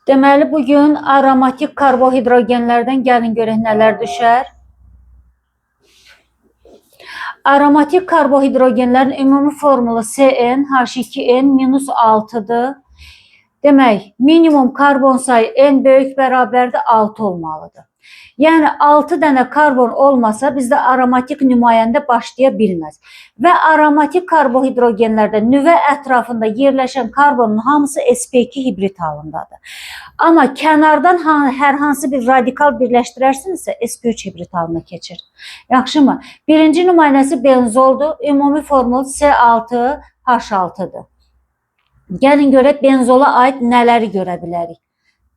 Deməli, bugün aromatik karbohidrogenlərdən gəlin görək nələr düşər. Aromatik karbohidrogenlərin ümumi formulu CnH2n-6-dır. Demək, minimum karbon sayı n böyük bərabərdə 6 olmalıdır. Yəni 6 dənə karbon olmasa bizdə aromatik nümayəndə başlaya bilməz. Və aromatik karbohidrogenlərdə nüvə ətrafında yerləşən karbonun hamısı sp2 hibrid halındadır. Amma kənardan hər hansı bir radikal birləşdirərsinizsə sp3 hibrid halına keçir. Yaxşımı? Birinci nümunəsi benzoldur. Ümumi formul C6H6-dır. Gəlin görək benzola aid nələri görə bilərik.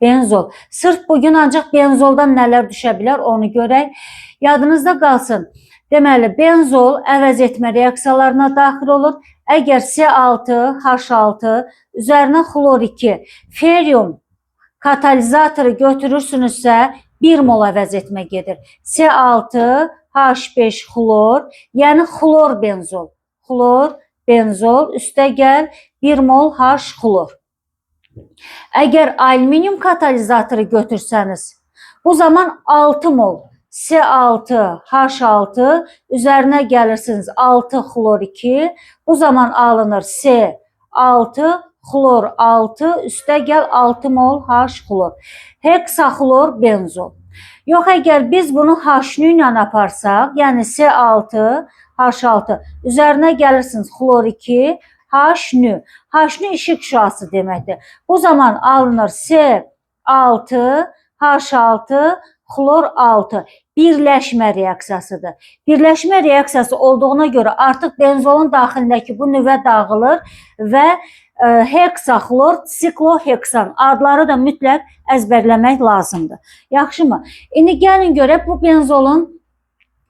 Benzol. Sırf bugün ancaq benzoldan nələr düşə bilər onu görək. Yadınızda qalsın. Deməli, benzol əvəz etmə reaksiyalarına daxil olur. Əgər C6H6 üzərinə xlor 2, ferium katalizatoru götürürsünüzsə 1 mol əvəz etmə gedir. C6H5 xlor, yəni xlor benzol. Xlor benzol üstə gəl 1 mol H xlor. Əgər alüminium katalizatoru götürsəniz, bu zaman 6 mol C6H6 üzərinə gəlirsiniz 6 xlor 2. Bu zaman alınır C6 xlor 6 üstə gəl 6 mol H xlor. Heksaxlor benzol. Yox, əgər biz bunu H-nü ilə aparsaq, yəni C6H6 üzərinə gəlirsiniz xlor 2, H-nü. H-nü işıq şüası deməkdir. Bu zaman alınır C6H6 xlor 6. Birləşmə reaksiyasıdır. Birləşmə reaksiyası olduğuna görə artıq benzolun daxilindəki bu nüvə dağılır və heksaxlor, sikloheksan adları da mütləq əzbərləmək lazımdır. Yaxşımı? İndi gəlin görək bu benzolun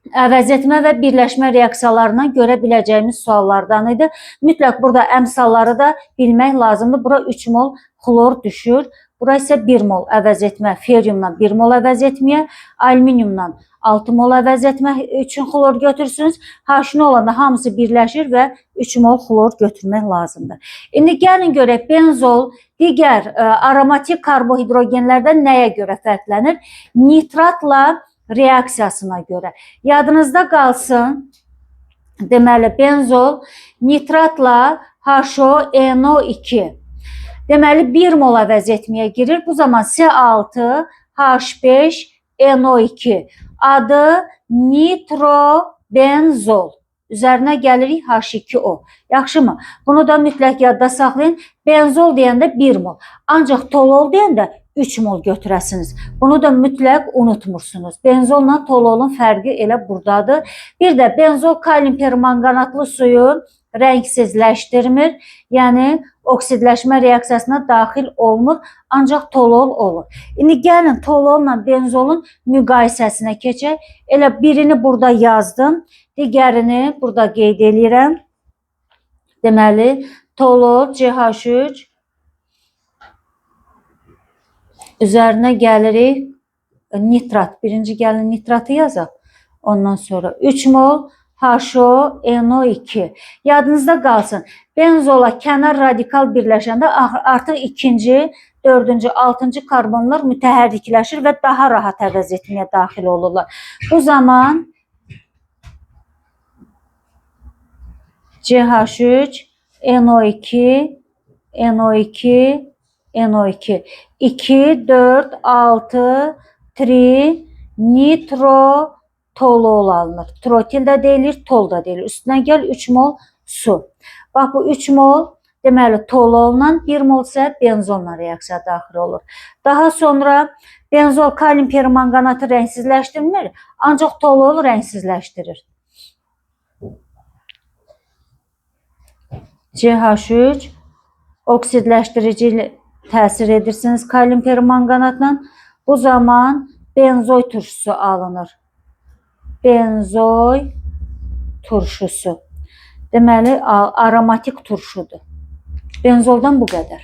əvəz etmə və birləşmə reaksiyalarından görə biləcəyimiz suallardan idi. Mütləq burada əmsalları da bilmək lazımdır. Bura 3 mol xlor düşür. Bura isə 1 mol əvəz etmə, feriumdan 1 mol əvəz etməyə, alüminiumdan 6 mol əvəz etmək üçün xlor götürsünüz. H-nü olanda hamısı birləşir və 3 mol xlor götürmək lazımdır. İndi gəlin görək benzol digər aromatik karbohidrogenlərdən nəyə görə fərqlənir? Nitratla reaksiyasına görə. Yadınızda qalsın, deməli benzol nitratla HONO2. Deməli 1 mol əvəz etməyə girir. Bu zaman C6H5NO2 adı nitrobenzol. Üzərinə gəlirik H2O. Yaxşımı? Bunu da mütləq yadda saxlayın. Benzol deyəndə 1 mol. Ancaq tolol deyəndə 3 mol götürəsiniz. Bunu da mütləq unutmursunuz. Benzolla tololun fərqi elə buradadır. Bir də benzol kalium permanganatlı suyu rəngsizləşdirmir. Yəni oksidləşmə reaksiyasına daxil olmur, ancaq tolol olur. İndi gəlin tololla benzolun müqayisəsinə keçək. Elə birini burada yazdım, digərini burada qeyd edirəm. Deməli, tolol CH3 üzərinə gəlirik nitrat. Birinci gəlin nitratı yazaq. Ondan sonra 3 mol HONO2. Yadınızda qalsın. Benzola kənar radikal birləşəndə artıq ikinci, dördüncü, altıncı karbonlar mütəhərrikləşir və daha rahat əvəz etməyə daxil olurlar. Bu zaman CH3, NO2, NO2, NO2. 2, 4, 6, tri, nitro, tolol alınır. Trotil də deyilir, tol da deyilir. Üstünə gəl 3 mol su. Bax bu 3 mol deməli tololla 1 mol isə benzolla reaksiya daxil olur. Daha sonra benzol kalium permanganatı rəngsizləşdirmir, ancaq tolol rəngsizləşdirir. CH3 oksidləşdirici təsir edirsiniz kalium permanganatla. Bu zaman benzoy turşusu alınır. Benzoy turşusu. Deməli, aromatik turşudur. Benzoldan bu qədər.